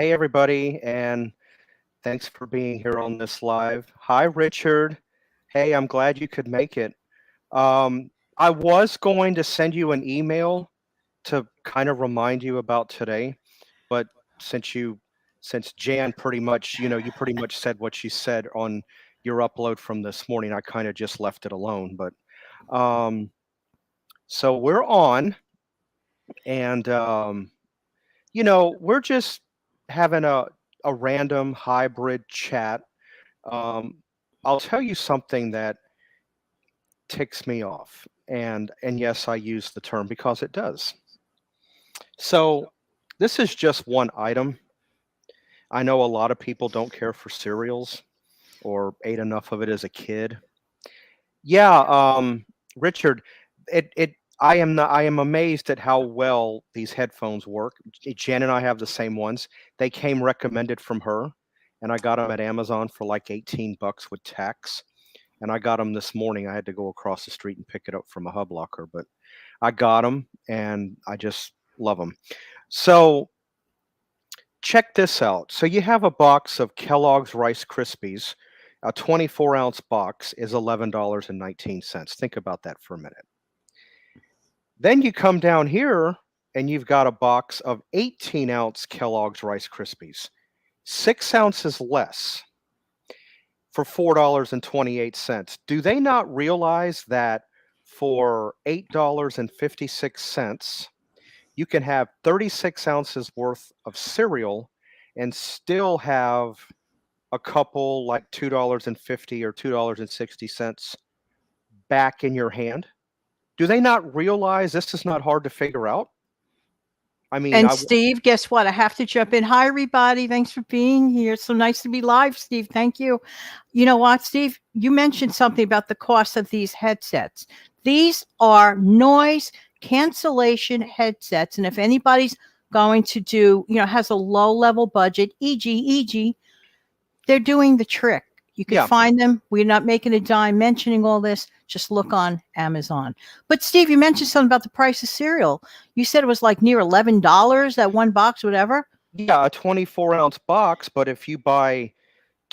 Hey, everybody, and thanks for being here on this live. Hi, Richard. Hey, I'm glad you could make it. I was going to send you an email to kind of remind you about today, but since you, since Jan pretty much, you pretty much said what she said on your upload from this morning, I kind of just left it alone. But um, so we're on, and we're just having a random hybrid chat. Um, I'll tell you something that ticks me off, and yes, I use the term because it does. So this is just one item. I know a lot of people don't care for cereals or ate enough of it as a kid. Yeah, Richard, I am amazed at how well these headphones work. Jen and I have the same ones. They came recommended from her, and I got them at Amazon for like 18 bucks with tax. And I got them this morning. I had to go across the street and pick it up from a Hub Locker, but I got them and I just love them. So check this out. So you have a box of Kellogg's Rice Krispies. A 24-ounce box is $11.19. Think about that for a minute. Then you come down here and you've got a box of 18-ounce Kellogg's Rice Krispies, 6 ounces less for $4.28. Do they not realize that for $8.56, you can have 36 ounces worth of cereal and still have a couple like $2.50 or $2.60 back in your hand? Do they not realize this is not hard to figure out? I mean, And Steve, guess what? I have to jump in. Hi, everybody. Thanks for being here. So nice to be live, Steve. Thank you. You know what, Steve? You mentioned something about the cost of these headsets. These are noise cancellation headsets. And if anybody's going to do, has a low level budget, e.g., they're doing the trick. You can find them. We're not making a dime mentioning all this. Just look on Amazon. But Steve, you mentioned something about the price of cereal. You said it was like near $11, that one box, whatever. Yeah, a 24-ounce box, but if you buy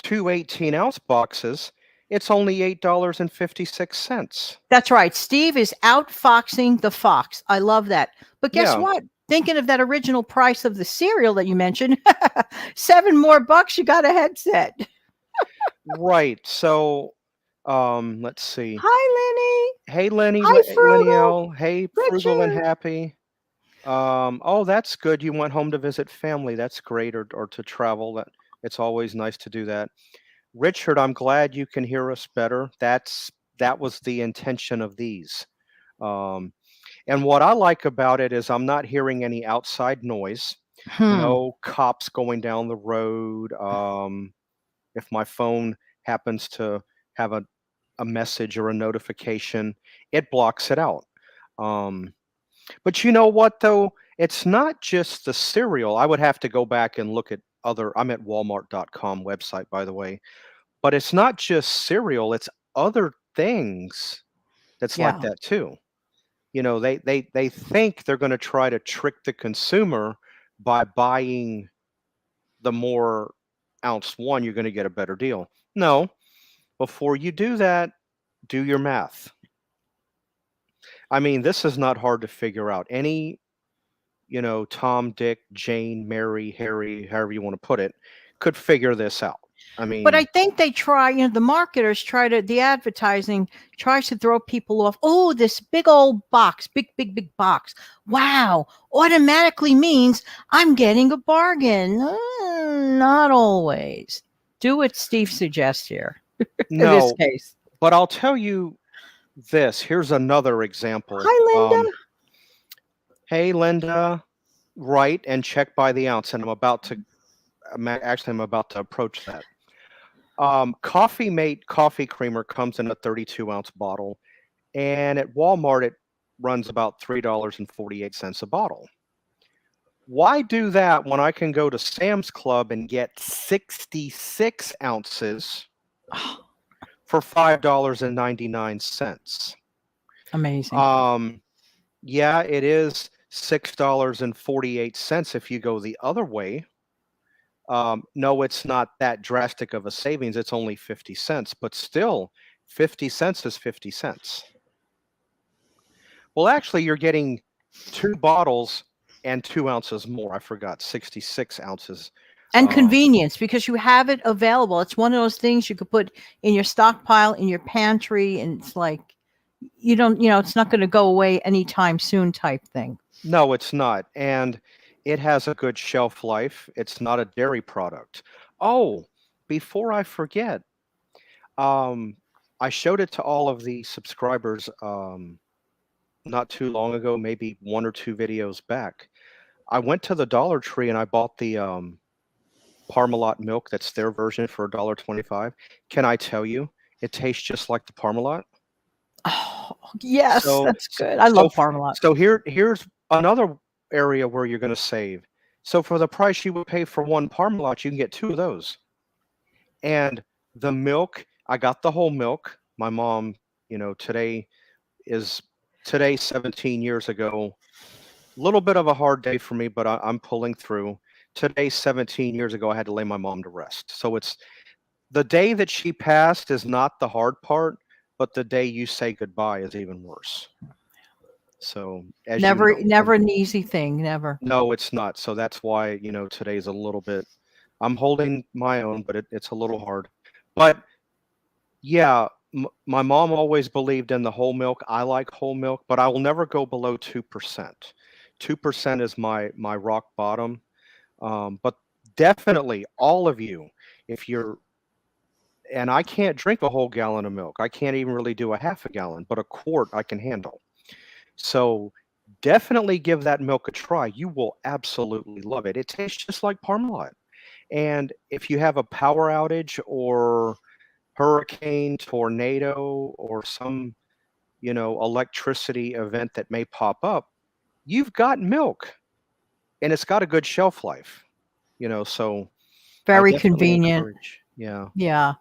two 18-ounce boxes, it's only $8.56. That's right. Steve is outfoxing the fox. I love that. But guess what? Thinking of that original price of the cereal that you mentioned, $7 more, you got a headset. Right. So, let's see. Hi, Lenny. Hey, Lenny. Hi, Frugal. Hey, Frugal and Happy. Oh, that's good. You went home to visit family. That's great, or to travel. It's always nice to do that. Richard, I'm glad you can hear us better. That was the intention of these. And what I like about it is I'm not hearing any outside noise. No cops going down the road. If my phone happens to have a message or a notification, it blocks it out. But you know what, though? It's not just the cereal. I would have to go back and look at other. I'm at walmart.com website, by the way. But it's not just cereal. It's other things that's like that, too. They think they're going to try to trick the consumer by buying the more ounce one, you're going to get a better deal. No, before you do that, do your math. I mean, this is not hard to figure out. Any, Tom, Dick, Jane, Mary, Harry, however you want to put it, could figure this out. I mean, but I think they try, the marketers the advertising tries to throw people off. Oh, this big old box, big box. Wow. Automatically means I'm getting a bargain. Not always. Do what Steve suggests here. In this case. But I'll tell you this. Here's another example. Hi, Linda. Hey, Linda. Right. And check by the ounce. And I'm about to approach that. Coffee Mate coffee creamer comes in a 32-ounce bottle, and at Walmart it runs about $3.48 a bottle. Why do that when I can go to Sam's Club and get 66 ounces for $5.99? Amazing. Yeah, it is $6.48 if you go the other way. No, it's not that drastic of a savings. It's only 50 cents, but still 50 cents is 50 cents. Well, actually, you're getting 2 bottles and 2 ounces more. I forgot, 66 ounces. And convenience, because you have it available. It's one of those things you could put in your stockpile, in your pantry, and it's like you don't, it's not going to go away anytime soon type thing. No, it's not. And it has a good shelf life. It's not a dairy product. Oh, before I forget, I showed it to all of the subscribers not too long ago, maybe 1 or 2 videos back. I went to the Dollar Tree and I bought the Parmalat milk. That's their version for $1.25. Can I tell you, it tastes just like the Parmalat. Oh, yes, So, that's good. I love Parmalat. So here's another area where you're going to save. So for the price you would pay for 1 Parmalat, you can get 2 of those. And the milk, I got the whole milk. My mom, today 17 years ago. A little bit of a hard day for me, but I'm pulling through. Today, 17 years ago, I had to lay my mom to rest. So it's the day that she passed is not the hard part, but the day you say goodbye is even worse. So never an easy thing, never. No, it's not. So that's why, today's a little bit, I'm holding my own, but it's a little hard. But yeah, my mom always believed in the whole milk. I like whole milk, but I will never go below 2%. 2% is my rock bottom. But definitely all of you, and I can't drink a whole gallon of milk. I can't even really do a half a gallon, but a quart I can handle. So definitely give that milk a try. You will absolutely love it. It tastes just like Parmalat. And if you have a power outage or hurricane, tornado, or some, electricity event that may pop up, you've got milk and it's got a good shelf life, so very convenient. Yeah. Yeah.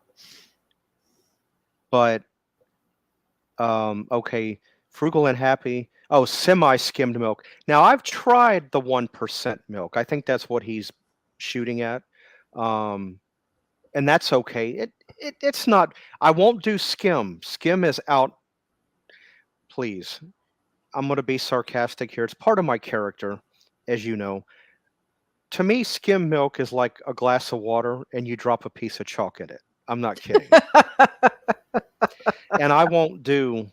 But, okay. Frugal and Happy. Oh, semi-skimmed milk. Now I've tried the 1% milk. I think that's what he's shooting at. And that's okay. It's not, I won't do skim. Skim is out. Please. I'm going to be sarcastic here. It's part of my character, as you know. To me, skim milk is like a glass of water and you drop a piece of chalk in it. I'm not kidding. And I won't do.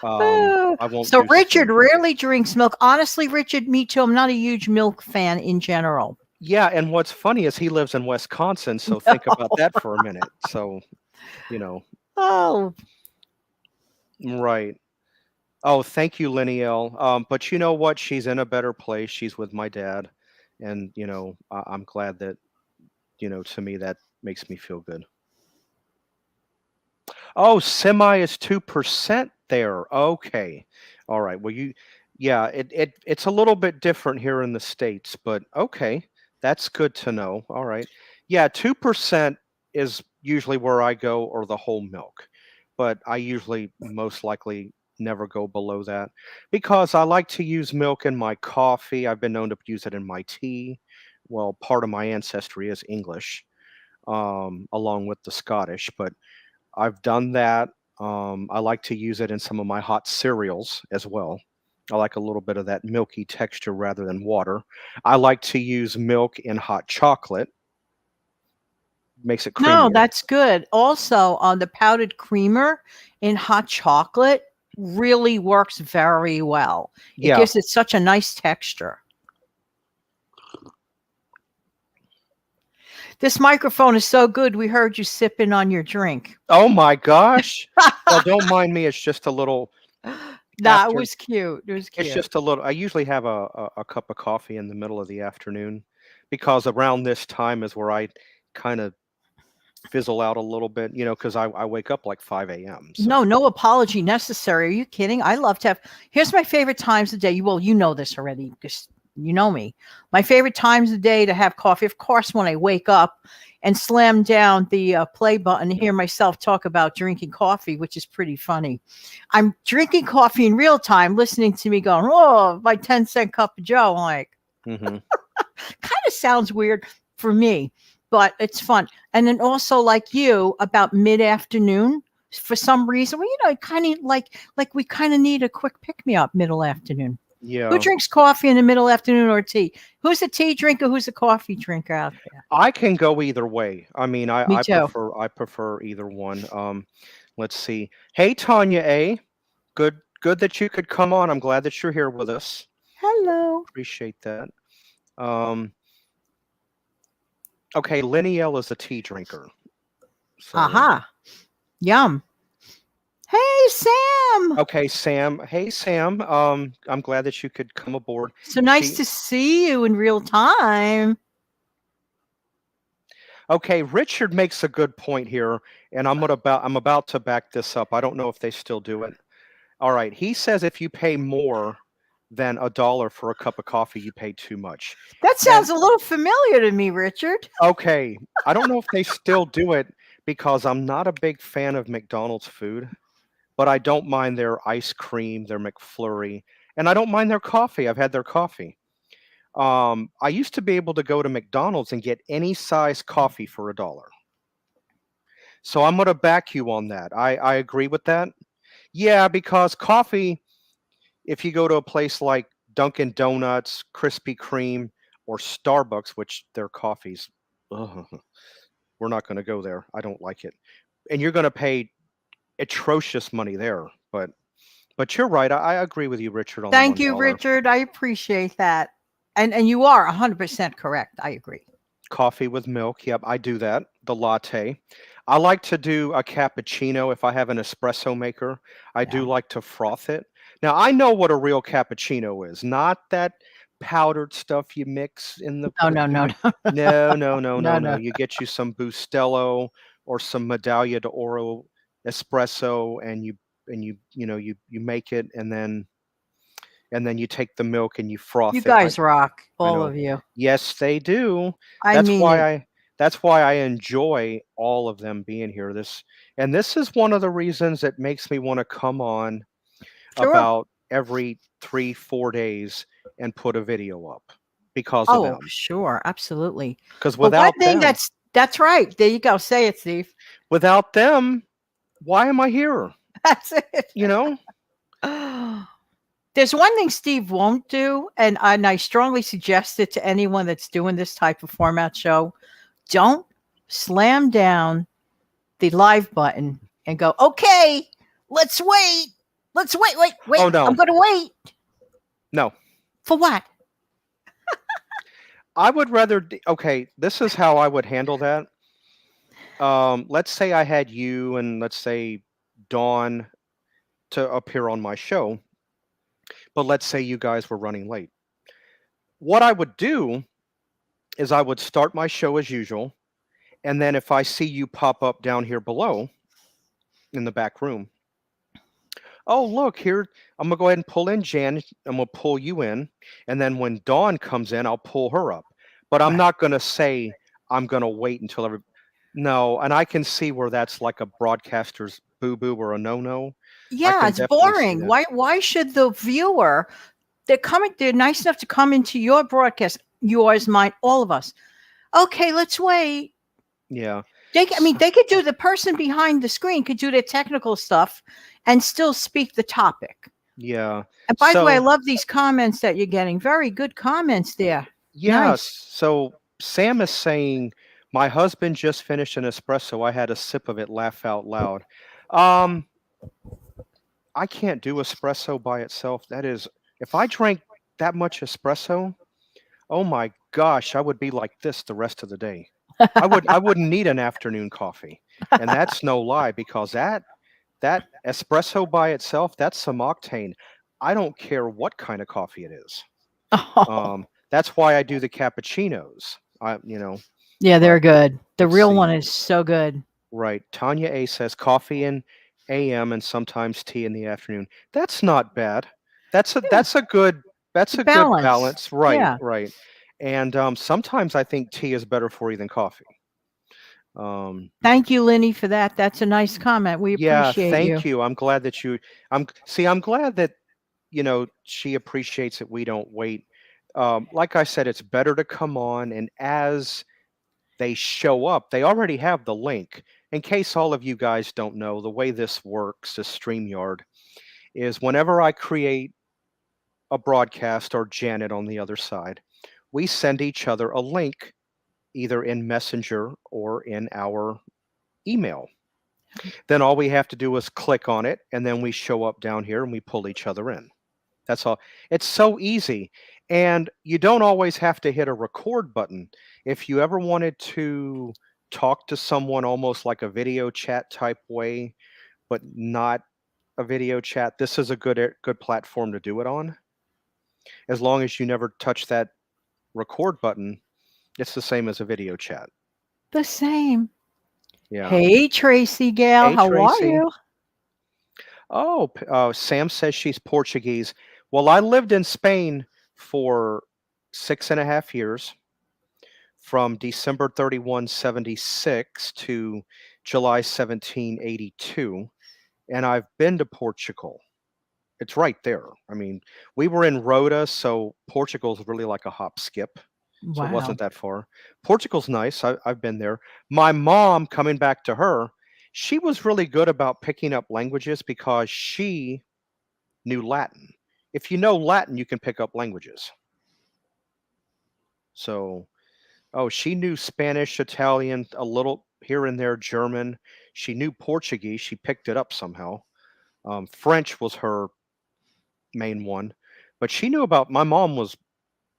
So Richard rarely drinks milk. Honestly, Richard, me too. I'm not a huge milk fan in general. Yeah, and what's funny is he lives in Wisconsin, so think about that for a minute. So, Oh. Right. Oh, thank you, Lineal. But you know what? She's in a better place. She's with my dad, and I'm glad that, to me that makes me feel good. Oh, semi is 2% there. Okay. All right. Well, it's a little bit different here in the States, but okay. That's good to know. All right. Yeah, 2% is usually where I go, or the whole milk. But I usually most likely never go below that because I like to use milk in my coffee. I've been known to use it in my tea. Well, part of my ancestry is English, along with the Scottish, but I've done that. I like to use it in some of my hot cereals as well. I like a little bit of that milky texture rather than water. I like to use milk in hot chocolate. Makes it creamier. No, that's good. Also, the powdered creamer in hot chocolate really works very well. It gives it such a nice texture. This microphone is so good. We heard you sipping on your drink. Oh my gosh. Well, don't mind me. It's just a little. It was cute. It was cute. It's just a little. I usually have a cup of coffee in the middle of the afternoon because around this time is where I kind of fizzle out a little bit, because I wake up like 5 a.m. So. No apology necessary. Are you kidding? I love to have. Here's my favorite times of the day. Well, you know this already because you know me. My favorite times of the day to have coffee, of course, when I wake up and slam down the play button and hear myself talk about drinking coffee, which is pretty funny. I'm drinking coffee in real time, listening to me going, oh, my 10-cent cup of Joe. I'm like, kind of sounds weird for me. but it's fun. And then also like you about mid-afternoon for some reason, well, kind of like we kind of need a quick pick-me-up middle afternoon. Yeah. Who drinks coffee in the middle afternoon or tea? Who's a tea drinker? Who's a coffee drinker out there? I can go either way. I mean, Me I too. prefer either one. Let's see. Hey, Tanya A. Good that you could come on. I'm glad that you're here with us. Hello. Appreciate that. Okay, Linnell is a tea drinker. So, Aha. Yum. Hey, Sam. okay, Sam. Hey, Sam. I'm glad that you could come aboard. So nice to see you in real time. Okay, Richard makes a good point here, and I'm about to back this up. I don't know if they still do it. All right, he says if you pay more than $1 for a cup of coffee, you pay too much. That sounds a little familiar to me, Richard. Okay, I don't know if they still do it because I'm not a big fan of McDonald's food, but I don't mind their ice cream, their McFlurry, and I don't mind their coffee. I've had their coffee. I used to be able to go to McDonald's and get any size coffee for $1. So I'm going to back you on that. I agree with that. Yeah, because coffee, if you go to a place like Dunkin' Donuts, Krispy Kreme, or Starbucks, which their coffees, ugh, we're not going to go there. I don't like it. And you're going to pay atrocious money there. But you're right. I agree with you, Richard, on Thank the $1. you, Richard. I appreciate that. And you are 100% correct. I agree. Coffee with milk. Yep, I do that. The latte. I like to do a cappuccino if I have an espresso maker. I do like to froth it. Now, I know what a real cappuccino is, not that powdered stuff you mix in the No, no, no, no. no. You get you some Bustelo or some Medaglia d'Oro espresso and you make it and then you take the milk and you froth You it. guys rock, I all know. of you. Yes, they do. I That's mean why it. that's why I enjoy all of them being here. This is one of the reasons that makes me want to come on Sure. about every 3-4 days and put a video up because of Oh, them. sure, absolutely. Because But one without thing them, that's right. There you go. Say it, Steve. without them, why am I here? That's it. You know? There's one thing Steve won't do, and I strongly suggest it to anyone that's doing this type of format show. Don't slam down the live button and go, okay, let's wait. Let's wait. Oh, no. I'm going to wait. No. For what? I would rather okay, this is how I would handle that. Let's say I had you and let's say Dawn to appear on my show, but let's say you guys were running late. What I would do is I would start my show as usual, and then if I see you pop up down here below in the back room, oh, look here, I'm gonna go ahead and pull in Jan. I'm gonna pull you in, and then when Dawn comes in, I'll pull her up. But I'm not gonna say I'm gonna wait until no, and I can see where that's like a broadcaster's boo-boo or a no-no. Yeah, it's boring. Why should the viewer? They're nice enough to come into your broadcast, yours, mine, all of us. Okay, let's wait. Yeah. They could do, the person behind the screen could do their technical stuff and still speak the topic. Yeah. And by the way, I love these comments that you're getting. Very good comments there. Yes. Nice. So Sam is saying, my husband just finished an espresso. I had a sip of it, laugh out loud. I can't do espresso by itself. That is, if I drank that much espresso, oh my gosh, I would be like this the rest of the day. I wouldn't need an afternoon coffee. And that's no lie, because that espresso by itself, that's some octane. I don't care what kind of coffee it is. That's why I do the cappuccinos. Yeah, they're good. The real one is so good. Right. Tanya A says coffee in AM and sometimes tea in the afternoon. That's not bad. That's a good balance. Right. Yeah. Right. And sometimes I think tea is better for you than coffee. Thank you, Linny, for that. That's a nice comment. We appreciate you. Thank you. I'm glad that I'm glad that she appreciates that we don't wait. Like I said, it's better to come on, and as they show up. They already have the link. In case all of you guys don't know, the way this works, the StreamYard, is whenever I create a broadcast, or Janet on the other side, we send each other a link either in Messenger or in our email. Then all we have to do is click on it, and then we show up down here and we pull each other in. That's all. It's so easy. And you don't always have to hit a record button. If you ever wanted to talk to someone almost like a video chat type way, but not a video chat, this is a good platform to do it on. As long as you never touch that record button, it's the same as a video chat. The same. Yeah. Hey, Tracy Gale, Hey, how are Tracy. you? Oh, Sam says she's Portuguese. Well, I lived in Spain for 6.5 years, from December 31, 76 to July 17, 82. And I've been to Portugal. It's right there. I mean, we were in Rota, so Portugal's really like a hop skip. So it Wow. wasn't that far. Portugal's nice. I've been there. My mom, coming back to her, she was really good about picking up languages because she knew Latin. If you know Latin, you can pick up languages. So, she knew Spanish, Italian, a little here and there, German. She knew Portuguese. She picked it up somehow. French was her main one, but she knew about. My mom was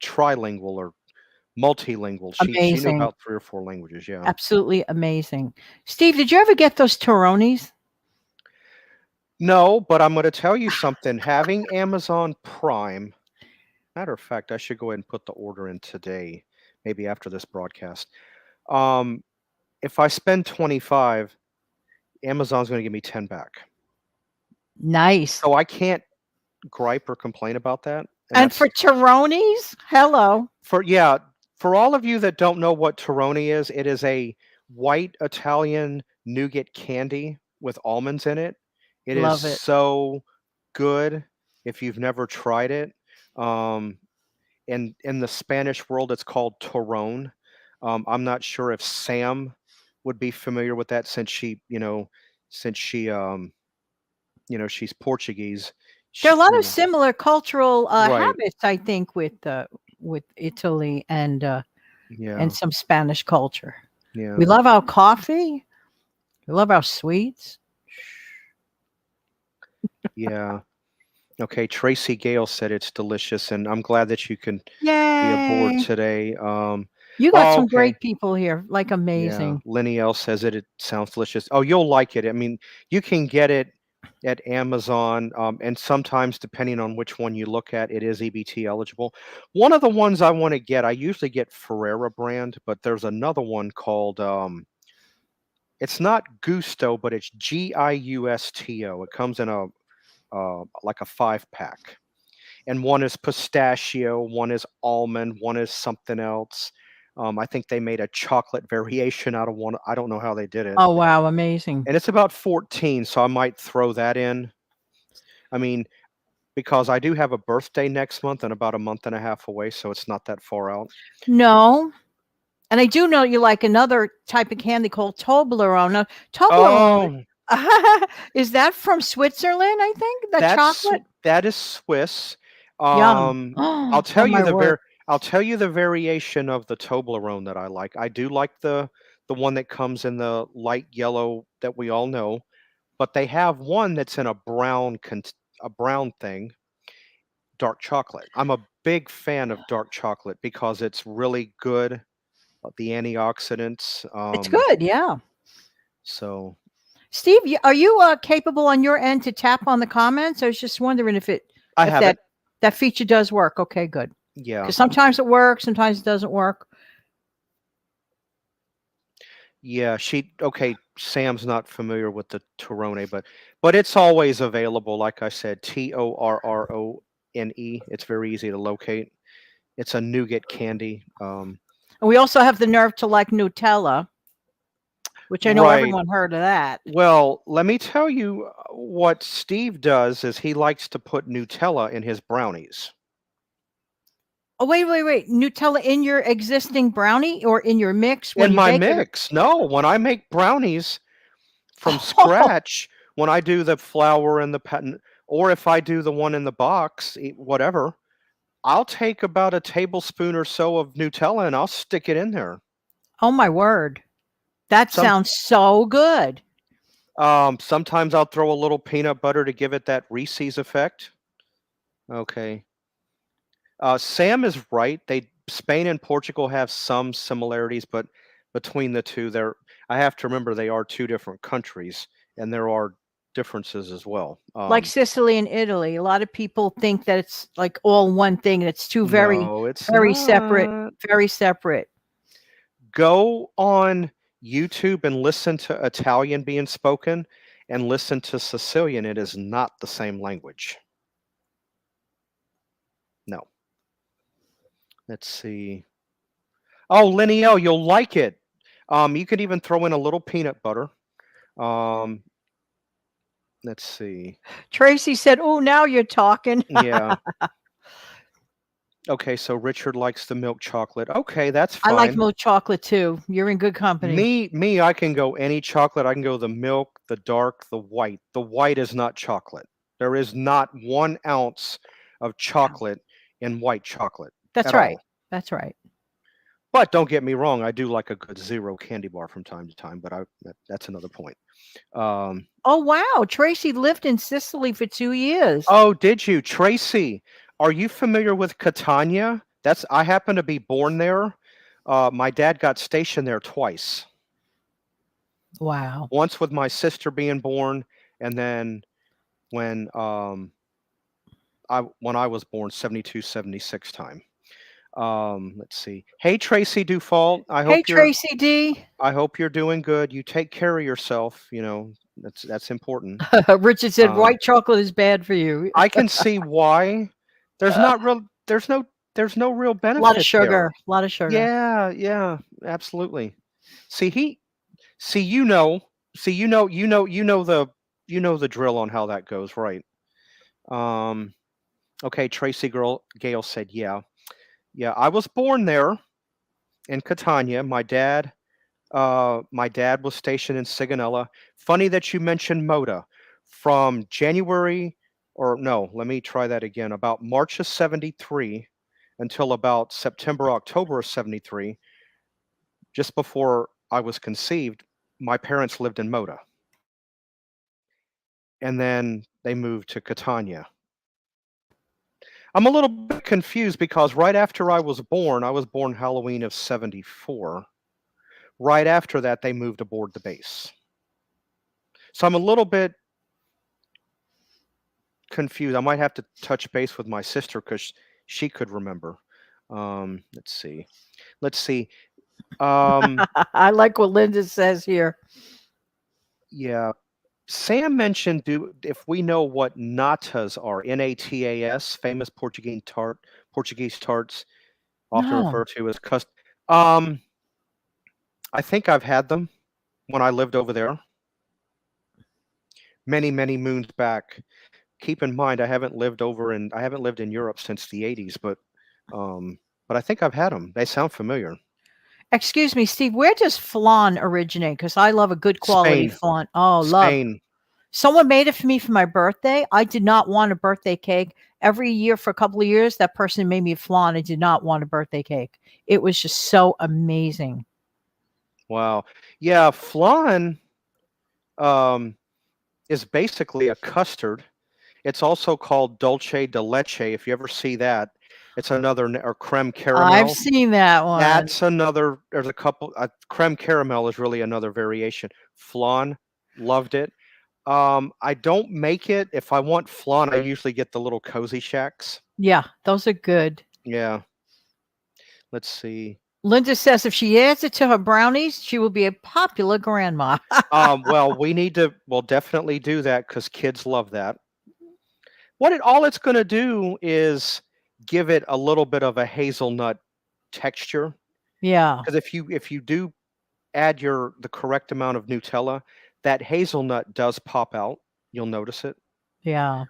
trilingual or multilingual. She knew Amazing. about 3 or 4 languages. Yeah. Absolutely amazing. Steve, did you ever get those Toronis? No, but I'm going to tell you something. Having Amazon Prime, matter of fact, I should go ahead and put the order in today, maybe after this broadcast. If I spend 25, Amazon's going to give me 10 back. Nice. So I can't gripe or complain about that. And for Toronis, hello. For all of you that don't know what Toroni is, it is a white Italian nougat candy with almonds in it. Love it. So good if you've never tried it. In the Spanish world, it's called Torron. I'm not sure if Sam would be familiar with that, since she, she's Portuguese. There are a lot of similar cultural habits, I think, with Italy and some Spanish culture. Yeah. We love our coffee. We love our sweets. Yeah. Okay. Tracy Gale said it's delicious, and I'm glad that you can be Yay. aboard today. You got some great people here, like amazing. Yeah. Lenny L says it sounds delicious. Oh, you'll like it. I mean, you can get it at Amazon, and sometimes, depending on which one you look at, it is EBT eligible. One of the ones I want to get, I usually get Ferrera brand, but there's another one called, it's not Gusto, but it's Giusto. It comes in like a 5-pack, and one is pistachio, one is almond, one is something else. I think they made a chocolate variation out of one. I don't know how they did it. Oh, wow. Amazing. And it's about 14, so I might throw that in. I mean, because I do have a birthday next month and about a month and a half away, so it's not that far out. No. And I do know you like another type of candy called Toblerone. Now, Toblerone, is that from Switzerland, I think? Chocolate? That is Swiss. Yum. I'll tell you the variation of the Toblerone that I like. I do like the one that comes in the light yellow that we all know, but they have one that's in a brown thing, dark chocolate. I'm a big fan of dark chocolate because it's really good. The antioxidants. It's good, yeah. So, Steve, are you capable on your end to tap on the comments? I was just wondering if that feature does work. Okay, good. Yeah. Because sometimes it works, sometimes it doesn't work. Yeah, Sam's not familiar with the Torone, but it's always available. Like I said, Torrone. It's very easy to locate. It's a nougat candy. And we also have the nerve to like Nutella, which I know everyone heard of that. Well, let me tell you what Steve does is he likes to put Nutella in his brownies. Oh, wait. Nutella in your existing brownie or in your mix when In you my bake it? mix. No, when I make brownies from Oh, scratch, when I do the flour and the patent, or if I do the one in the box, whatever, I'll take about a tablespoon or so of Nutella and I'll stick it in there. oh my word. That Some sounds so good. sometimes I'll throw a little peanut butter to give it that Reese's effect. Okay. Sam is right. Spain and Portugal have some similarities, but between the two, I have to remember they are two different countries, and there are differences as well. Like Sicily and Italy. A lot of people think that it's like all one thing and it's two No, it's very separate, not. very separate. Go on YouTube and listen to Italian being spoken, and listen to Sicilian. It is not the same language. No. Let's see. Oh, Linnell, you'll like it. You could even throw in a little peanut butter. Um, let's see. Tracy said, "Oh, now you're talking." Yeah. Okay, so Richard likes the milk chocolate. Okay, that's I like fine. milk chocolate too. You're in good company. Me, I can go any chocolate. I can go the milk, the dark, the white. The white is not chocolate. There is not 1 ounce of chocolate in white chocolate That's at right. all. That's right. But don't get me wrong, I do like a good zero candy bar from time to time, but that's another point. Um, Oh, wow. Tracy lived in Sicily for 2 years. oh, did you? Tracy, are you familiar with Catania? I happen to be born there. My dad got stationed there twice. Wow. Once with my sister being born, and then when I was born, 72, 76 time. Let's see. Hey, Tracy Dufault. Hey, Tracy D. I hope you're doing good. You take care of yourself. You know, that's important. Richard said, Um, white chocolate is bad for you. I can see why. There's not real. There's no real A lot of benefit sugar. there. A lot of sugar. Yeah, absolutely. See, see, you know the drill on how that goes, right? Um, okay, Gale said, yeah. I was born there in Catania. My dad was stationed in Sigonella. Funny that you mentioned Moda. From January, or no, let me try that again. About March of 73 until about September, October of 73, just before I was conceived, my parents lived in Moda. And then they moved to Catania. I'm a little bit confused because right after I was born Halloween of 74. Right after that, they moved aboard the base. So I'm a little bit confused. I might have to touch base with my sister because she could remember. Let's see. Let's see. I like what Linda says here. Yeah. Sam mentioned if we know what natas are, Natas, famous Portuguese tarts, often No. referred to as custard. I think I've had them when I lived over there many, many moons back. Keep in mind, I haven't lived in Europe since the 80s, but I think I've had them. They sound familiar. Excuse me, Steve, where does flan originate? Because I love a good quality Spain, flan. Oh, love. Spain. Someone made it for me for my birthday. I did not want a birthday cake. Every year for a couple of years, that person made me a flan. I did not want a birthday cake. It was just so amazing. Wow. Yeah, flan is basically a custard. It's also called dulce de leche. If you ever see that, it's or creme caramel. I've seen that one. That's another. There's a couple. Creme caramel is really another variation. Flan, loved it. I don't make it. If I want flan, I usually get the little cozy shacks. Yeah, those are good. Yeah. Let's see. Linda says if she adds it to her brownies, she will be a popular grandma. Well, we'll definitely do that because kids love that. All it's going to do is give it a little bit of a hazelnut texture. Yeah. Because if you do add the correct amount of Nutella, that hazelnut does pop out. You'll notice it. Yeah.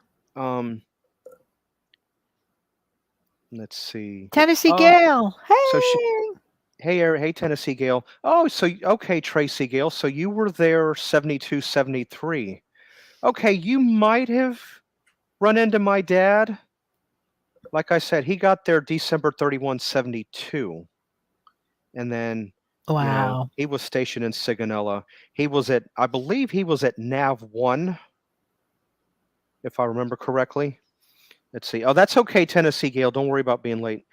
Let's see. Tennessee Oh, Gale. so she, Hey. hey, Tennessee Gale. Oh, so okay, Tracy Gale. So you were there 72, 73. Okay, you might have run into my dad. Like I said, he got there December 31, 72. And then, Wow. he was stationed in Sigonella. I believe he was at Nav 1, if I remember correctly. Let's see. Oh, that's okay, Tennessee Gale. Don't worry about being late.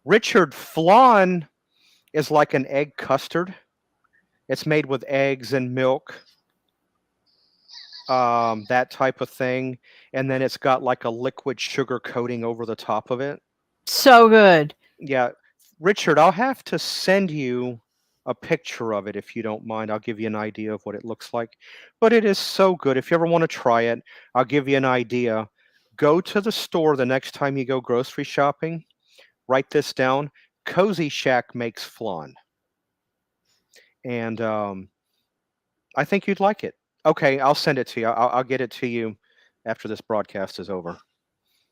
Richard, flan is like an egg custard. It's made with eggs and milk, that type of thing. And then it's got like a liquid sugar coating over the top of it. So good. Yeah. Richard, I'll have to send you a picture of it if you don't mind. I'll give you an idea of what it looks like. But it is so good. If you ever want to try it, I'll give you an idea. Go to the store the next time you go grocery shopping. Write this down. Cozy Shack makes flan. And I think you'd like it. Okay, I'll send it to you. I'll get it to you after this broadcast is over.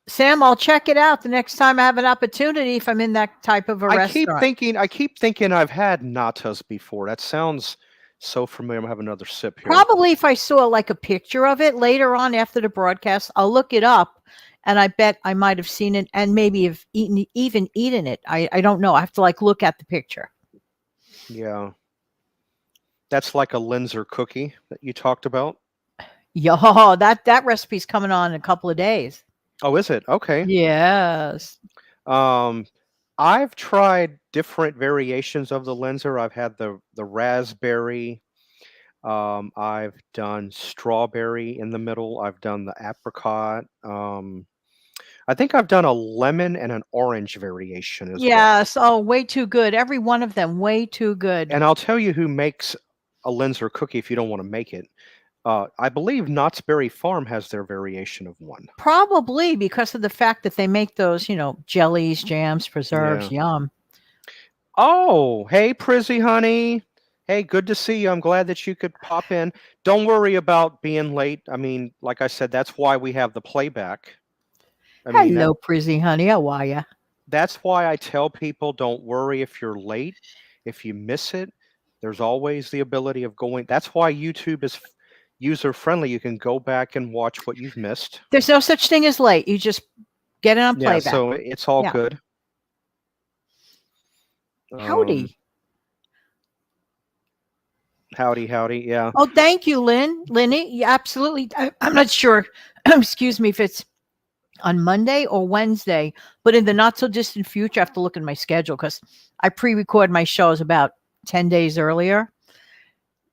Sam, I'll check it out the next time I have an opportunity if I'm in that type of a I keep restaurant. thinking I've had natas before. That sounds so familiar. I'm gonna have another sip here. Probably if I saw like a picture of it later on after the broadcast, I'll look it up and I bet I might have seen it and maybe have even eaten it. I don't know. I have to like look at the picture. Yeah. That's like a Linzer cookie that you talked about. Yo, that recipe's coming on in a couple of days. Oh, is it? Okay. Yes. I've tried different variations of the Linzer. I've had the raspberry. I've done strawberry in the middle. I've done the apricot. I think I've done a lemon and an orange variation as well. Yes. Oh, way too good. Every one of them, way too good. And I'll tell you who makes a Linzer cookie if you don't want to make it. I believe Knott's Berry Farm has their variation of one. Probably because of the fact that they make those, jellies, jams, preserves. Yum. Oh, hey, Prizzy honey. Hey, good to see you. I'm glad that you could pop in. Don't worry about being late. I mean, like I said, that's why we have the playback. Hello, Prizzy honey. How are you? That's why I tell people don't worry if you're late. If you miss it, there's always the ability of going. That's why YouTube is user friendly. You can go back and watch what you've missed. There's no such thing as late. You just get it on playback. Yeah, so it's all good. Howdy. Howdy. Yeah. Oh, thank you, Lenny. Yeah, absolutely. I'm not sure. Excuse me if it's on Monday or Wednesday, but in the not so distant future, I have to look at my schedule because I pre-record my shows about 10 days earlier.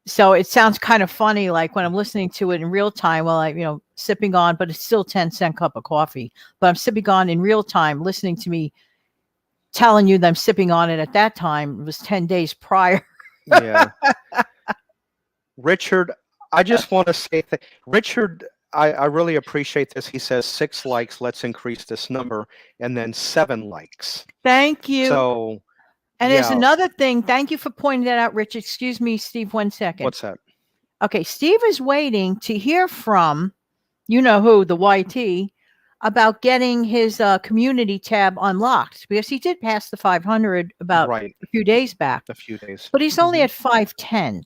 So it sounds kind of funny, like when I'm listening to it in real time while I, sipping on, but it's still 10-cent cup of coffee, but I'm sipping on in real time, listening to me telling you that I'm sipping on it at that time. It was 10 days prior. Yeah. Richard, I just want to say that Richard, I really appreciate this. He says 6 likes. Let's increase this number. And then 7 likes. Thank you. So, and there's another thing. Thank you for pointing that out, Richard. Excuse me, Steve, 1 second. What's that? Okay. Steve is waiting to hear from, who, the YT, about getting his community tab unlocked because he did pass the 500 about a few days back. A few days. But he's only at 510.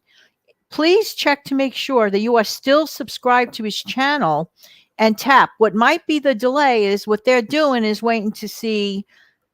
Please check to make sure that you are still subscribed to his channel and tap. What might be the delay is what they're doing is waiting to see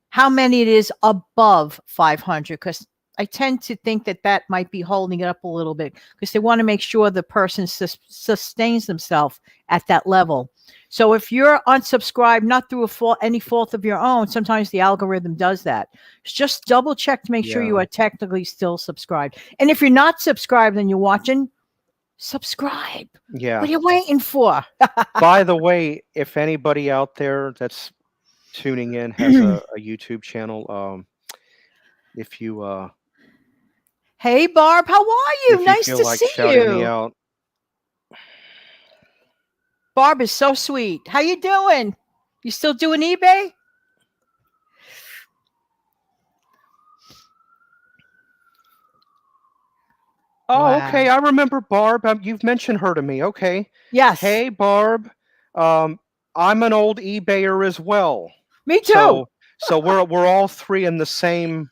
how many it is above 500 because I tend to think that might be holding it up a little bit because they want to make sure the person sustains themselves at that level. So if you're unsubscribed, not through any fault of your own, sometimes the algorithm does that. Just double check to make sure you are technically still subscribed. And if you're not subscribed and you're watching, subscribe. Yeah. What are you waiting for? By the way, if anybody out there that's tuning in has a YouTube channel, if you hey Barb, how are you? Nice to see you. Me out. Barb is so sweet. How you doing? You still doing eBay? Oh, wow. Okay. I remember Barb. You've mentioned her to me. Okay. Yes. Hey, Barb. I'm an old eBayer as well. Me too. So we're all three in the same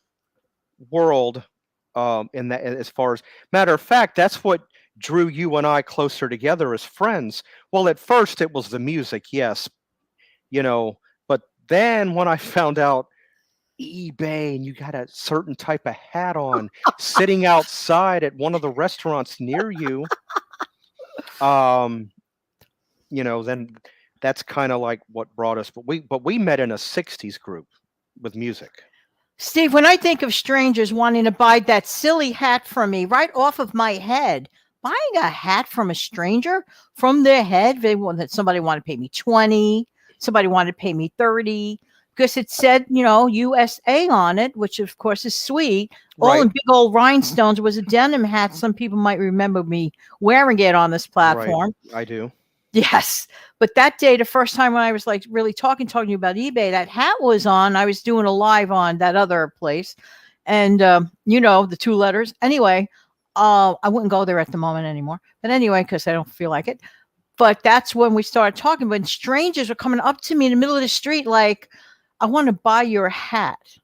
world. In that, as far as matter of fact, that's what drew you and I closer together as friends. Well, at first it was the music, yes, but then when I found out eBay and you got a certain type of hat on, sitting outside at one of the restaurants near you, um, then that's kind of like what brought us. But we met in a '60s group with music. Steve, when I think of strangers wanting to buy that silly hat from me right off of my head, buying a hat from a stranger from their head, somebody wanted to pay me 20, somebody wanted to pay me 30, because it said, USA on it, which of course is sweet. All in Right, big old rhinestones. It was a denim hat. Some people might remember me wearing it on this right. platform. I do. Yes. But that day, the first time when I was like really talking to you about eBay, that hat was on. I was doing a live on that other place. And, the two letters. Anyway, I wouldn't go there at the moment anymore. But anyway, because I don't feel like it. But that's when we started talking. When strangers were coming up to me in the middle of the street, like, I want to buy your hat.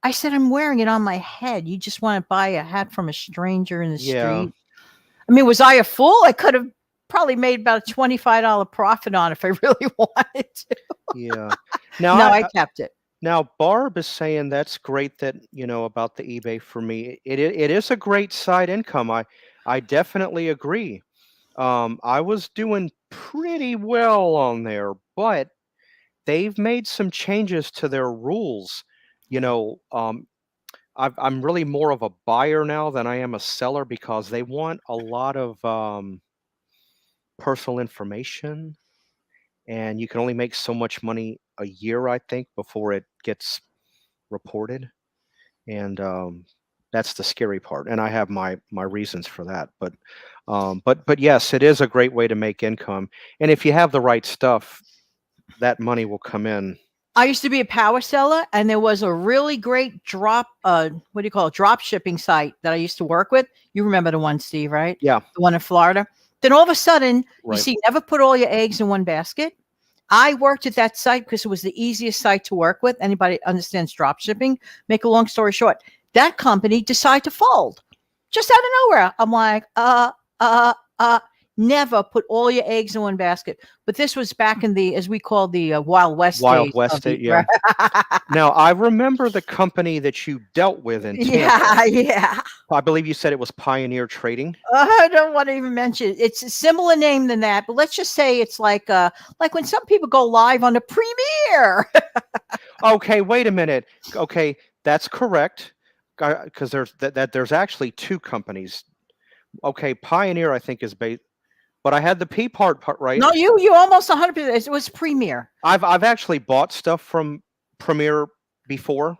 I said, I'm wearing it on my head. You just want to buy a hat from a stranger in the Yeah, street? I mean, was I a fool? I could have probably made about a $25 profit on it if I really wanted to. yeah. Now No, I, I I kept it. now Barb is saying that's great that about the eBay for me. It is a great side income. I definitely agree. I was doing pretty well on there, but they've made some changes to their rules. You know, I'm really more of a buyer now than I am a seller because they want a lot of personal information, and you can only make so much money a year, I think, before it gets reported, and that's the scary part. And I have my reasons for that, but yes, it is a great way to make income, and if you have the right stuff, that money will come in. I used to be a power seller, and there was a really great what do you call it? Drop shipping site that I used to work with. You remember the one, Steve, right? Yeah, The one in Florida. Then all of a sudden, you right. see, never put all your eggs in one basket. I worked at that site because it was the easiest site to work with. Anybody understands drop shipping? Make a long story short, that company decided to fold just out of nowhere. I'm like, never put all your eggs in one basket. But this was back in the, as we call the Wild West Wild days of West, the, yeah. Now, I remember the company that you dealt with in Tampa. yeah. I believe you said it was Pioneer Trading. I don't want to even mention it. It's a similar name than that, but let's just say it's like when some people go live on the premiere. Okay, wait a minute. Okay, that's correct. Because there's actually two companies. Okay, Pioneer I think is based, but I had the P part right. No, you almost 100%. It was premiere. I've actually bought stuff from Premiere before.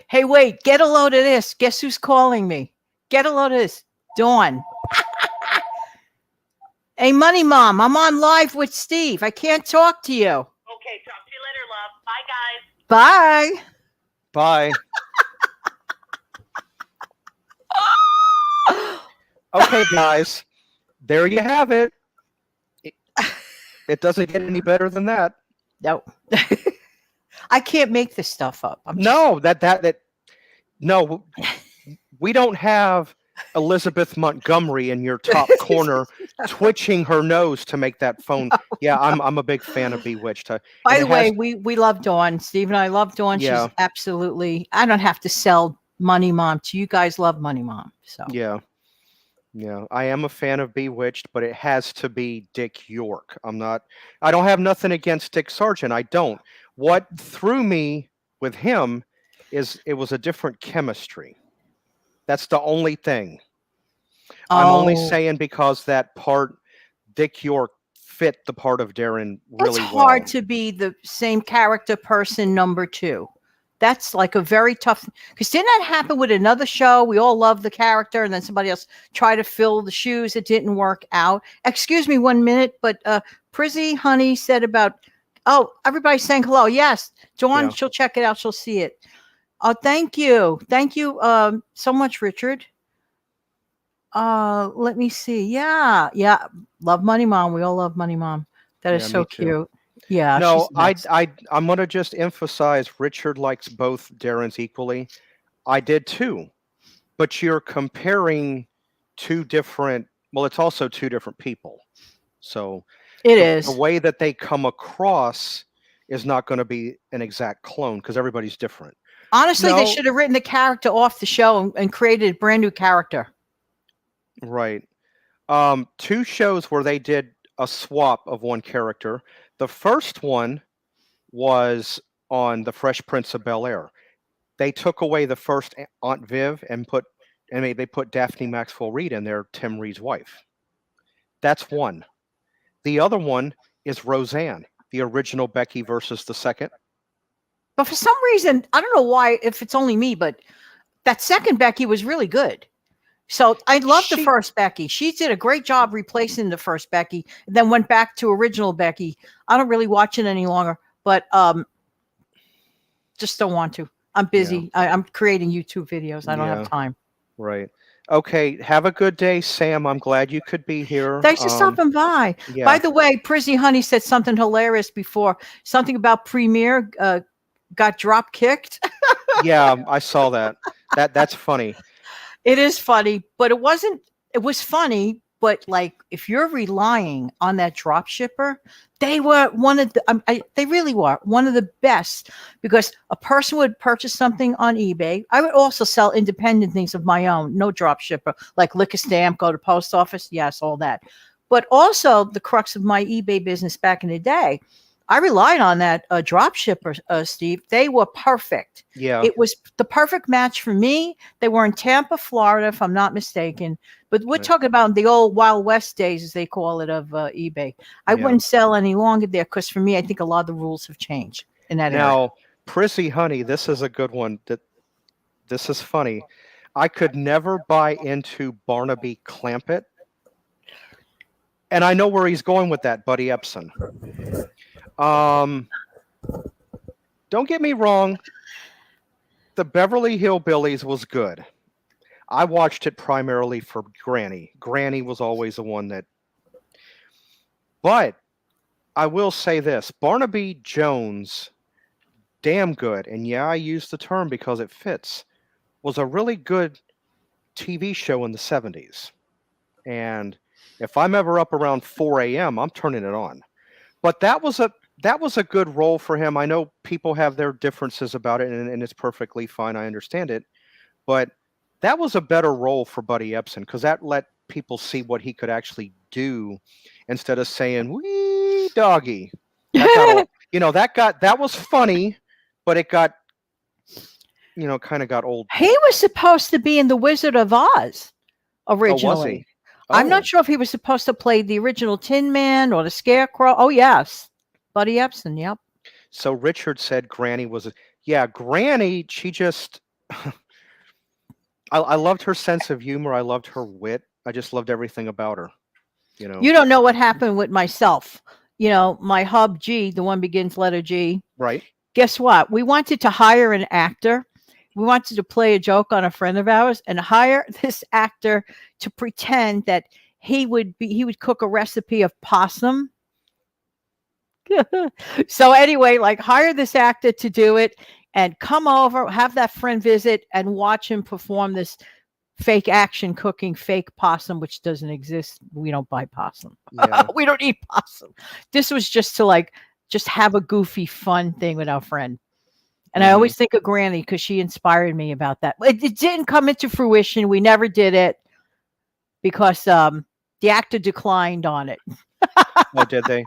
Hey, wait, get a load of this. Guess who's calling me? Get a load of this. Dawn. Hey, Money Mom, I'm on live with Steve. I can't talk to you. Okay, talk to you later, love. Bye, guys. Bye. Bye. Okay, guys, there you have it. It doesn't get any better than that. No. I can't make this stuff up. No, no, we don't have Elizabeth Montgomery in your top corner twitching her nose to make that phone. Yeah, I'm a big fan of Bewitched. By the way, we love Dawn. Steve and I love Dawn. Yeah. She's absolutely, I don't have to sell Money Mom to you guys. Love Money Mom. So yeah, I am a fan of Bewitched, but it has to be Dick York. I don't have nothing against Dick Sargent. I don't. What threw me with him is it was a different chemistry. That's the only thing. I'm only saying because that part, Dick York fit the part of Darren really well. It's hard to be the same character person number two. That's like a very tough, because didn't that happen with another show? We all love the character, and then somebody else tried to fill the shoes. It didn't work out. Excuse me 1 minute, but Prizzy Honey said about, everybody's saying hello. Yes, Dawn, she'll check it out. She'll see it. Thank you. Thank you so much, Richard. Let me see. Yeah. Love Money Mom. We all love Money Mom. That is so cute. Yeah, No, she's nuts. I'm gonna just emphasize Richard likes both Darrens equally. I did too, but you're comparing two different. Well, it's also two different people. So It the is. way that they come across is not going to be an exact clone because everybody's different. Honestly, they No, should have written the character off the show and created a brand new character. right. Two shows where they did a swap of one character. The first one was on The Fresh Prince of Bel-Air. They took away the first Aunt Viv and they put Daphne Maxwell Reid in there, Tim Reed's wife. That's one. The other one is Roseanne, the original Becky versus the second. But for some reason, I don't know why, if it's only me, but that second Becky was really good. So I love the first Becky. She did a great job replacing the first Becky, then went back to original Becky. I don't really watch it any longer, but just don't want to. I'm busy. Yeah. I'm creating YouTube videos. I don't have time. Right. Okay. Have a good day, Sam. I'm glad you could be here. Thanks for stopping by. Yeah. By the way, Prizzy Honey said something hilarious before. Something about Premiere got drop kicked. Yeah, I saw that. That's funny. It is funny, but it wasn't. It was funny, but like if you're relying on that drop shipper, they were one of the. They really were one of the best because a person would purchase something on eBay. I would also sell independent things of my own, no drop shipper, like lick a stamp, go to post office, yes, all that. But also the crux of my eBay business back in the day, I relied on that drop shipper, Steve. They were perfect. Yeah. It was the perfect match for me. They were in Tampa, Florida, if I'm not mistaken. But we're talking about the old Wild West days, as they call it, of eBay. I wouldn't sell any longer there because for me, I think a lot of the rules have changed in that area. Now, Prizzy Honey, this is a good one. This is funny. I could never buy into Barnaby Clampett. And I know where he's going with that, Buddy Epson. Don't get me wrong. The Beverly Hillbillies was good. I watched it primarily for Granny. Granny was always the one that. But I will say this: Barnaby Jones, damn good, and yeah, I use the term because it fits, was a really good TV show in the 70s. And if I'm ever up around 4 a.m., I'm turning it on. But that was a good role for him. I know people have their differences about it, and it's perfectly fine. I understand it. But that was a better role for Buddy Epson because that let people see what he could actually do instead of saying, wee doggy. That was funny, but it got, kind of got old. He was supposed to be in The Wizard of Oz originally. Oh, was he? I'm not sure if he was supposed to play the original Tin Man or the Scarecrow. Oh, yes. Buddy Epson, yep. So Richard said Granny was Granny, she just I loved her sense of humor. I loved her wit. I just loved everything about her. You don't know what happened with myself. My hub G, the one begins letter G. Right. Guess what? We wanted to hire an actor. We wanted to play a joke on a friend of ours and hire this actor to pretend that he would cook a recipe of possum. So anyway, hire this actor to do it and come over, have that friend visit and watch him perform this fake action cooking fake possum, which doesn't exist. We don't buy possum. Yeah. We don't eat possum. This was just to just have a goofy, fun thing with our friend. And I always think of Granny because she inspired me about that. It didn't come into fruition. We never did it because the actor declined on it. Oh, did they?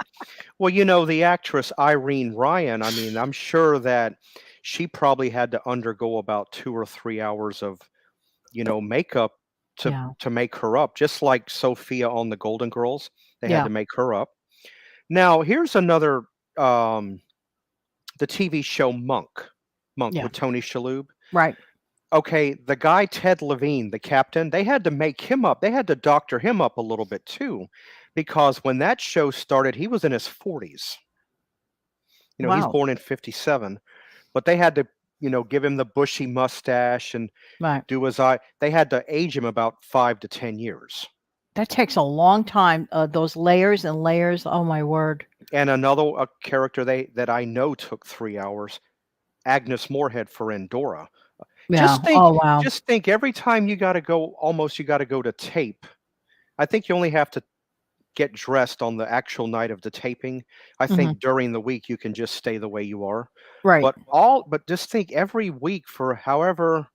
Well, the actress Irene Ryan, I mean, I'm sure that she probably had to undergo about 2 or 3 hours of, makeup to make her up, just like Sophia on the Golden Girls. They had to make her up. Now, here's another, the TV show Monk with Tony Shalhoub. Right. Okay, the guy Ted Levine, the captain, they had to make him up. They had to doctor him up a little bit too, because when that show started, he was in his 40s. He's born in 57, but they had to, give him the bushy mustache and do his eye. They had to age him about 5 to 10 years. That takes a long time. Those layers and layers. Oh my word. And another character that I know took 3 hours, Agnes Moorehead for Endora. Yeah. Just think, Oh wow. just think. Every time you got to go, almost you got to go to tape. I think you only have to get dressed on the actual night of the taping. I think during the week you can just stay the way you are. Right. But just think every week for however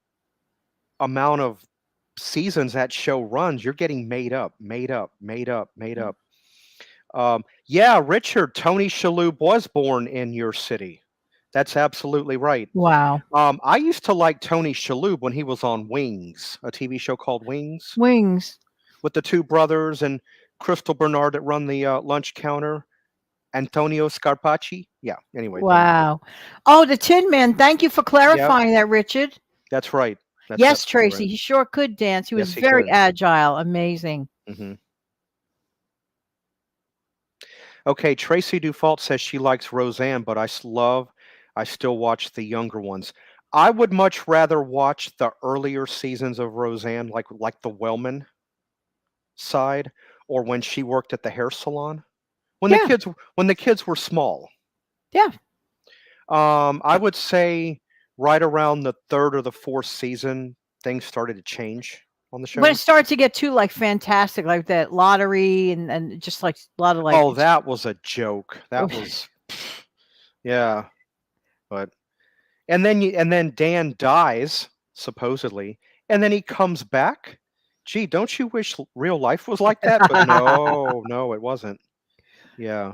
amount of seasons that show runs, you're getting made up. Yeah, Richard, Tony Shalhoub was born in your city. That's absolutely right. Wow. I used to like Tony Shalhoub when he was on Wings, a TV show called Wings, Wings. with the two brothers and Crystal Bernard that run the lunch counter. Antonio Scarpacci. Yeah. Anyway. Wow. Oh, the Tin Man. Thank you for clarifying that, Richard. That's right. That's yes, absolutely Tracy. right. He sure could dance. He was Yes, he very could. agile. Amazing. Okay, Tracy Dufault says she likes Roseanne, but I still watch the younger ones. I would much rather watch the earlier seasons of Roseanne, like the Wellman side, or when she worked at the hair salon, when the kids were small. Yeah. I would say right around the 3rd or the 4th season, things started to change on the show. When it started to get too like fantastic, like that lottery and just like a lot of like. Oh, that was a joke. That was, yeah. But and then Dan dies supposedly, and then he comes back. Gee, don't you wish real life was like that? But no, it wasn't. Yeah.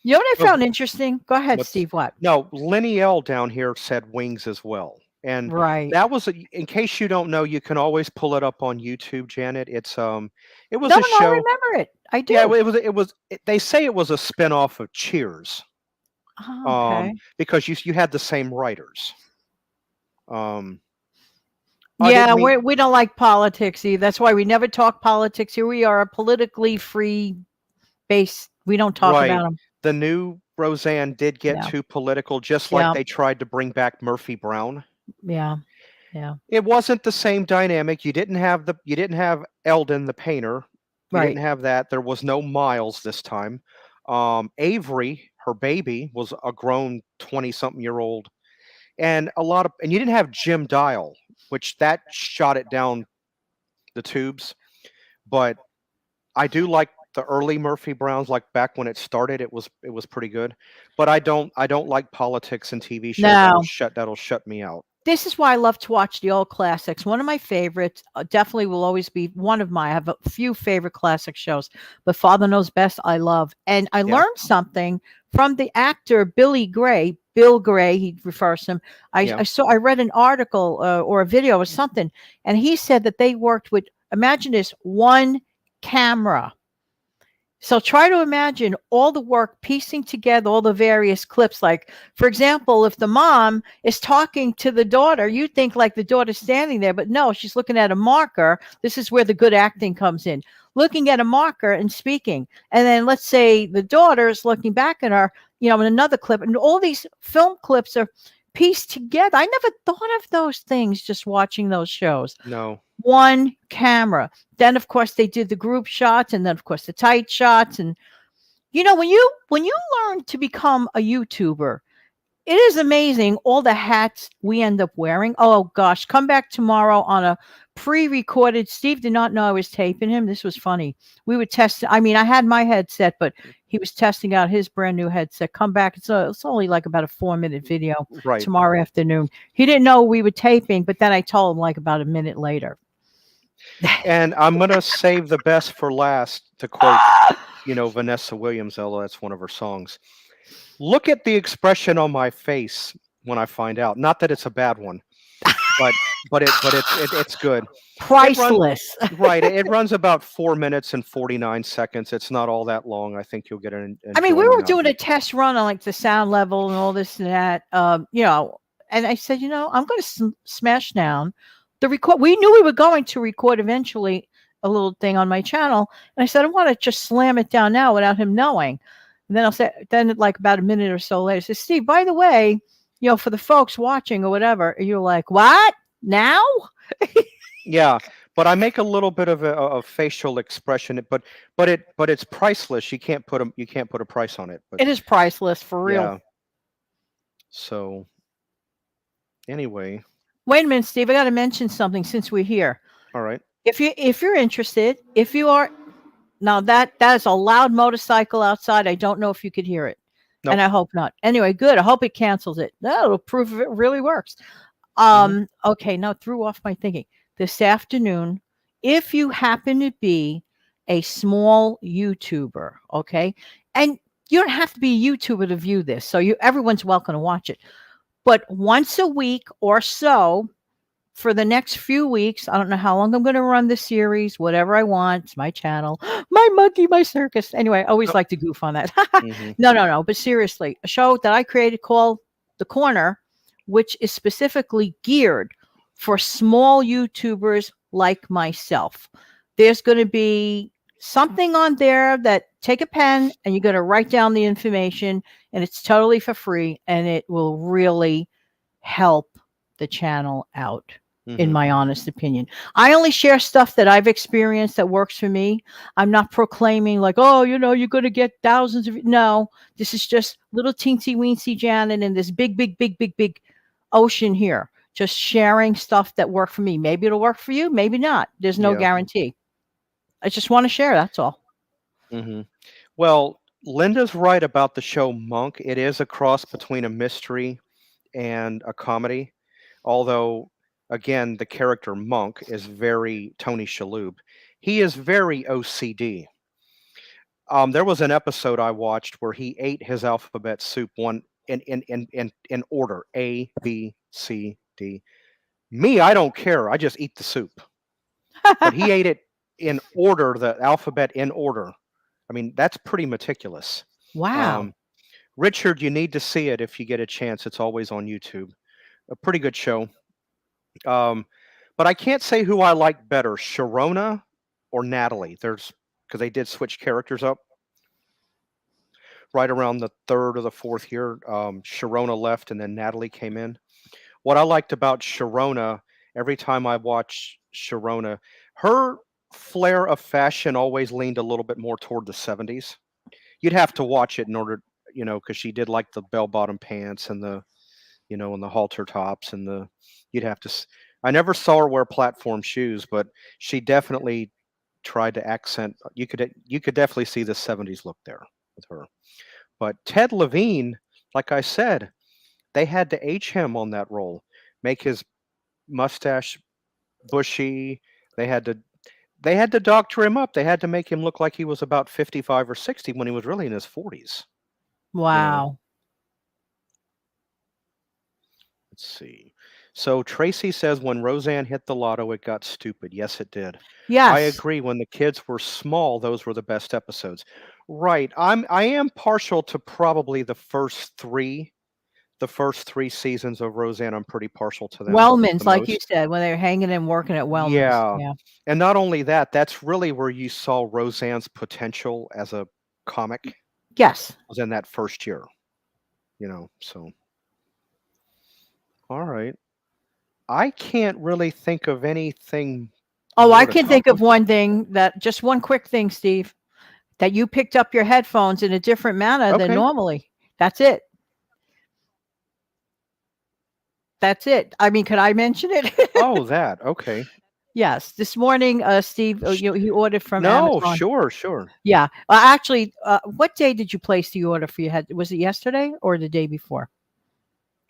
You know what I found interesting? Go ahead, Steve. What? No, Lenny L down here said Wings as well. And that was in case you don't know, you can always pull it up on YouTube, Janet. It was a show. I remember it. I do. Yeah, they say it was a spinoff of Cheers. Oh, okay. Because you had the same writers. Yeah, we don't like politics either. That's why we never talk politics. Here we are, a politically free base. We don't talk about them. The new Roseanne did get too political, just like they tried to bring back Murphy Brown. Yeah. It wasn't the same dynamic. You didn't have Eldon the painter. You didn't have that. There was no Miles this time. Avery, her baby, was a grown 20-something-year-old, and you didn't have Jim Dial, which that shot it down the tubes. But I do like the early Murphy Browns, like back when it started. It was pretty good. But I don't like politics and TV shows. That'll shut me out. This is why I love to watch the old classics. One of my favorites definitely will always be one of my. I have a few favorite classic shows, but Father Knows Best I love, and I learned something from the actor Bill Gray. He refers to him. I read an article or a video or something, and he said that they worked with, imagine this, one camera. So try to imagine all the work piecing together all the various clips. Like, for example, if the mom is talking to the daughter, you think like the daughter's standing there, but no, she's looking at a marker. This is where the good acting comes in. Looking at a marker and speaking. And then let's say the daughter is looking back at her, in another clip. And all these film clips are pieced together. I never thought of those things just watching those shows. No. One camera. Then of course they did the group shots, and then of course the tight shots. And when you learn to become a YouTuber, it is amazing all the hats we end up wearing. Oh gosh, come back tomorrow on a pre-recorded. Steve did not know I was taping him. This was funny. We would test. I mean, I had my headset, but he was testing out his brand new headset. Come back. It's only like about a 4-minute video tomorrow afternoon. He didn't know we were taping, but then I told him like about a minute later. And I'm going to save the best for last to quote, Vanessa Williams, although that's one of her songs. Look at the expression on my face when I find out. Not that it's a bad one, but it's good. Priceless. It runs about 4 minutes and 49 seconds. It's not all that long. I think you'll get an. I mean, we were doing a test run on like the sound level and all this and that. And I said, I'm going to smash down the record. We knew we were going to record eventually a little thing on my channel, and I said I want to just slam it down now without him knowing. And then like about a minute or so later, I said, Steve, by the way, for the folks watching or whatever, you're like, what now? Yeah, but I make a little bit of a facial expression. But it's priceless. You can't put a price on it. But It is priceless for real. yeah. So anyway, Wait a minute, Steve. I got to mention something since we're here. all right. If you're interested, if you are now that is a loud motorcycle outside. I don't know if you could hear it, Nope. and I hope not. Anyway, good. I hope it cancels it. That'll prove it really works. Okay, now threw off my thinking. This afternoon, if you happen to be a small YouTuber, okay, and you don't have to be a YouTuber to view this, so everyone's welcome to watch it. But once a week or so, for the next few weeks, I don't know how long I'm going to run the series, whatever I want. It's my channel, my monkey, my circus. Anyway, I always like to goof on that. No. But seriously, a show that I created called The Corner, which is specifically geared for small YouTubers like myself. There's going to be something on there that take a pen and you're going to write down the information, and it's totally for free, and it will really help the channel out. In my honest opinion, I only share stuff that I've experienced that works for me. I'm not proclaiming like, oh, you're going to get thousands of. No, this is just little teensy weensy Janet in this big ocean here, just sharing stuff that worked for me. Maybe it'll work for you, maybe not. There's no guarantee. I just want to share. That's all. Well, Linda's right about the show Monk. It is a cross between a mystery and a comedy, although. Again, the character Monk is very Tony Shalhoub. He is very OCD. There was an episode I watched where he ate his alphabet soup in order, A, B, C, D. Me, I don't care. I just eat the soup. But he ate it in order, the alphabet in order. I mean, that's pretty meticulous. Wow. Richard, you need to see it if you get a chance. It's always on YouTube. A pretty good show. But I can't say who I like better, Sharona or Natalie. Because they did switch characters up right around the third or the fourth year. Sharona left and then Natalie came in. What I liked about Sharona, every time I watch Sharona, her flair of fashion always leaned a little bit more toward the 70s. You'd have to watch it in order, because she did like the bell-bottom pants and the, and the halter tops and you'd have to. I never saw her wear platform shoes, but she definitely tried to accent. You could definitely see the 70s look there with her. But Ted Levine, like I said, they had to age him on that role, make his mustache bushy. They had to doctor him up. They had to make him look like he was about 55 or 60 when he was really in his 40s. Wow. Let's see. So Tracy says when Roseanne hit the lotto, it got stupid. Yes, it did. Yes. I agree. When the kids were small, those were the best episodes. Right. I am partial to probably the first three seasons of Roseanne. I'm pretty partial to them. Wellman's, like you said, when they were hanging and working at Wellman's. Yeah. And not only that, that's really where you saw Roseanne's potential as a comic. Yes. Was in that first year. So. All right. I can't really think of anything. Oh, I can think of one thing just one quick thing, Steve, that you picked up your headphones in a different manner than normally. That's it. That's it. I mean, could I mention it? Oh, that. Okay. Yes. This morning, Steve, he ordered from Amazon. Sure. Yeah. Actually, what day did you place the order for your head? Was it yesterday or the day before?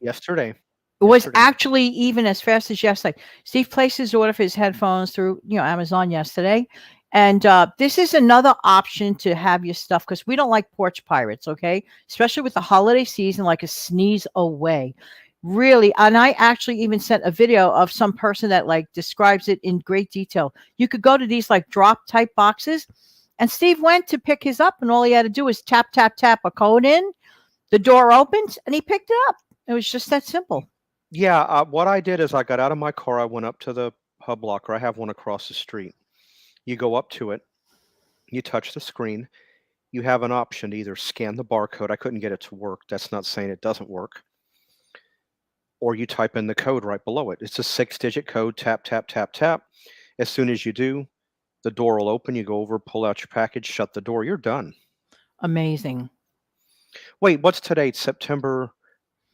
Yesterday. It was actually even as fast as yesterday. Steve placed his order for his headphones through Amazon yesterday. And this is another option to have your stuff, because we don't like porch pirates, okay? Especially with the holiday season, like a sneeze away. Really. And I actually even sent a video of some person that describes it in great detail. You could go to these drop type boxes, and Steve went to pick his up, and all he had to do was tap a code in. The door opens and he picked it up. It was just that simple. Yeah, what I did is I got out of my car. I went up to the Hub Locker. I have one across the street. You go up to it. You touch the screen. You have an option to either scan the barcode. I couldn't get it to work. That's not saying it doesn't work. Or you type in the code right below it. It's a 6-digit code. Tap, tap, tap, tap. As soon as you do, the door will open. You go over, pull out your package, shut the door. You're done. Amazing. Wait, what's today? September?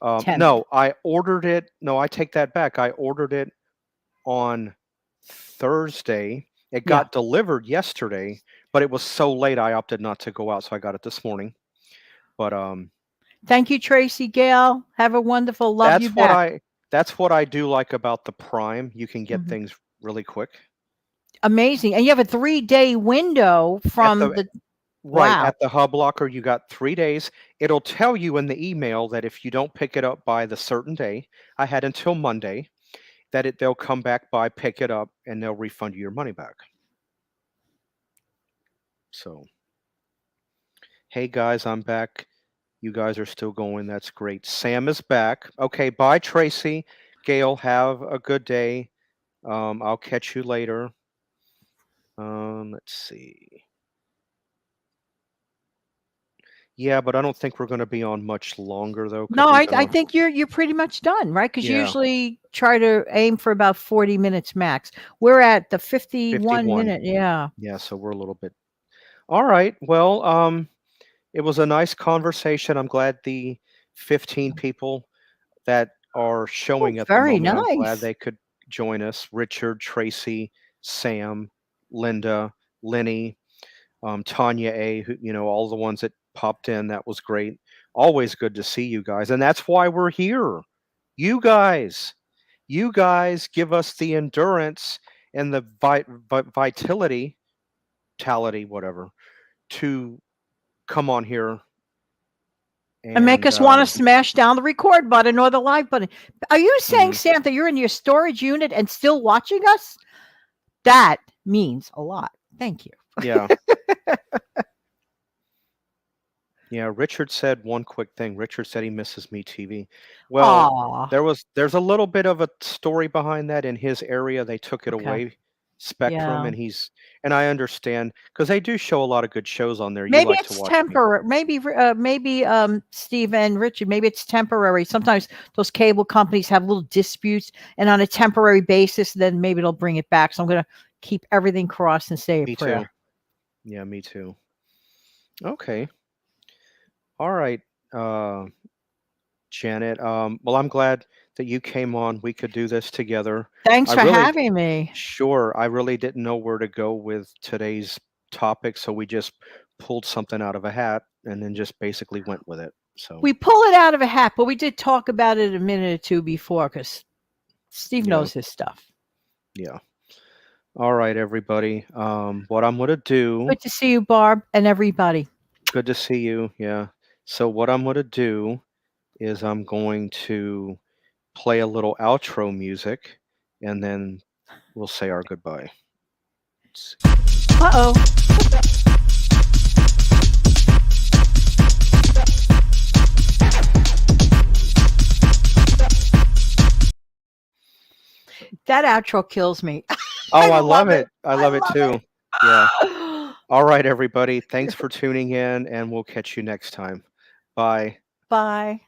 10th. No, I ordered it. No, I take that back. I ordered it on Thursday. It got delivered yesterday, but it was so late I opted not to go out, so I got it this morning. But thank you, Tracy Gail. Have a wonderful love you back. That's what I do like about the Prime. You can get things really quick. Amazing. And you have a 3-day window from the right wow. At the Hub Locker. You got 3 days. It'll tell you in the email that if you don't pick it up by the certain day, I had until Monday, that they'll come back by, pick it up, and they'll refund you your money back. So, hey guys, I'm back. You guys are still going. That's great. Sam is back. Okay, bye, Tracy. Gail, have a good day. I'll catch you later. Let's see. Yeah, but I don't think we're going to be on much longer, though. No, I think you're pretty much done, right? Because you usually try to aim for about 40 minutes max. We're at the 51 minute. Yeah. Yeah, so we're a little bit. All right. Well, it was a nice conversation. I'm glad the 15 people that are showing at the moment, I'm glad they could join us. Richard, Tracy, Sam, Linda, Lenny, Tanya A, who, all the ones that popped in. That was great. Always good to see you guys. And that's why we're here. You guys give us the endurance and the vitality, whatever, to come on here and make us want to smash down the record button or the live button. Are you saying, Sam, that you're in your storage unit and still watching us? That means a lot. Thank you. Yeah. Yeah, Richard said one quick thing. Richard said he misses Me TV. Well, there's a little bit of a story behind that. In his area, they took it away, Spectrum, and I understand, because they do show a lot of good shows on there. Maybe it's temporary. Maybe Steve and Richard, maybe it's temporary. Sometimes those cable companies have little disputes, and on a temporary basis, then maybe they'll bring it back. So I'm going to keep everything crossed and say a prayer. Me too. Yeah, me too. Okay. All right, Janet. Well, I'm glad that you came on. We could do this together. Thanks for having me. Sure. I really didn't know where to go with today's topic, so we just pulled something out of a hat and then just basically went with it. So we pull it out of a hat, but we did talk about it a minute or two before, because Steve knows his stuff. Yeah. All right, everybody. What I'm going to do. Good to see you, Barb, and everybody. Good to see you. Yeah. So what I'm going to do is I'm going to play a little outro music, and then we'll say our goodbye. Uh-oh. That outro kills me. Oh, I love it. I love it too. Yeah. All right, everybody. Thanks for tuning in, and we'll catch you next time. Bye. Bye.